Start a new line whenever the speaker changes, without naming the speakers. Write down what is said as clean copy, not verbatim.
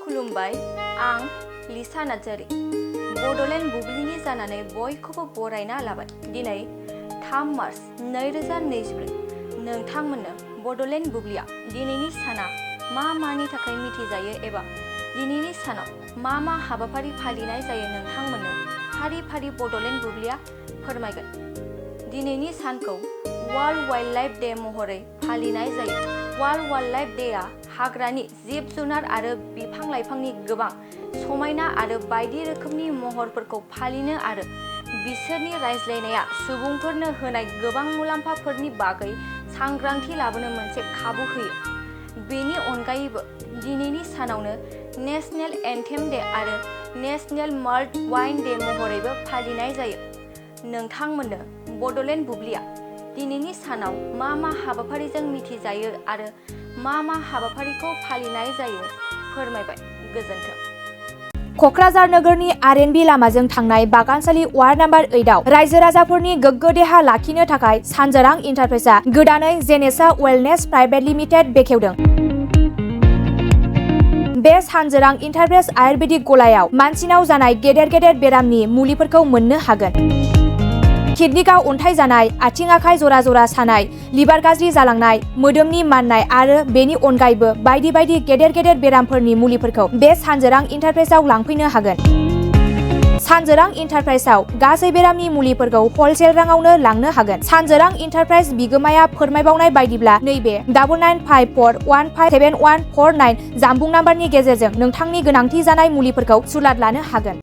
खुलुमबाय आं लिसा नार्जारी बड'लेण्ड बुब्लिनि जानानै बयखौबो बरायना लाबाय। दिनै 3 मार्च 2024 नोंथांमोननो बड'लेण्ड बुब्लिया दिनैनि साना मा मानि थाखाय मिथिजायो एबा दिनैनि सानाव मा हाबाफारि फालिनाय जायो नोंथांमोननो फारि फारि बड'लेण्ड बुब्लिया फोरमायगोन। दिनैनि सानखौ वर्ल्ड वाइल्ड लाइफ डे महरै फालिनाय जायो। वर्ल्ड वाइल्ड लाइफ डेआ हाग्रानि जिब जुनार आरो बिफां लाइफांनि गोबां समायना आरो बायदि रोखोमनि महरफोरखौ फालिनो आरो बिसोरनि रायज्लायनाया सुबुंफोरनो होनाय गोबां मुलाम्फाफोरनि बागै सांग्रांथि लाबोनो मोनसे खाबु होयो। बेनि अनगायैबो दिनैनि सानावनो नेशनेल एन्थेम डे आरो नेशनेल माल्ट वाइन डे महरैबो फालिनाय जायो। नोंथांमोननो बड'लेण्ड बुब्लिया दिनैनि सानाव मा हाबाफारिजों मिथिजायो आरो मा हाबाफारिखौ फालिनाय जायो फोरमायबाय। गोजोन्थों।
क'क्राझार नोगोरनि आर.एन.बी लामाजों थांनाय बागानसालि वार्ड नाम्बार 8 आव रायजो राजाफोरनि गोग्गो देहा लाखिनो थाखाय सानजोरां इन्टारप्राइजआ गोदानै जेनेसा वेलनेस प्राइभेट लिमिटेड बेखेवदों। बे सानजोरां इन्टारप्राइज आयुर्वेदिक गलायाव मानसिनाव जानाय गेदेर बेरामनि मुलिफोरखौ मोननो हागोन। किडनिकआव अन्थाइ जानाय, आथिं आखाइ जरा जरा सानाय, लिभार गाज्रि जालांनाय, मोदोमनि माननाय आरो बेनि अनगायैबो बायदि गेदेर बेरामफोरनि मुलिफोरखौ बे सानजोरां इन्टारप्राइजआव लांफैनो हागोन। सानजोरां इन्टारप्राइजआव गासै बेरामनि मुलिफोरखौ हलसेल राङावनो लांनो हागोन। सानजोरां इन्टारप्राइज बिगोमाया फोरमायबावनाय बायदिब्ला नैबे 9954157149 जानबुं नाम्बारनि गेजेरजों नोंथांनि गोनांथि जानाय मुलिफोरखौ सुलाद लानो हागोन।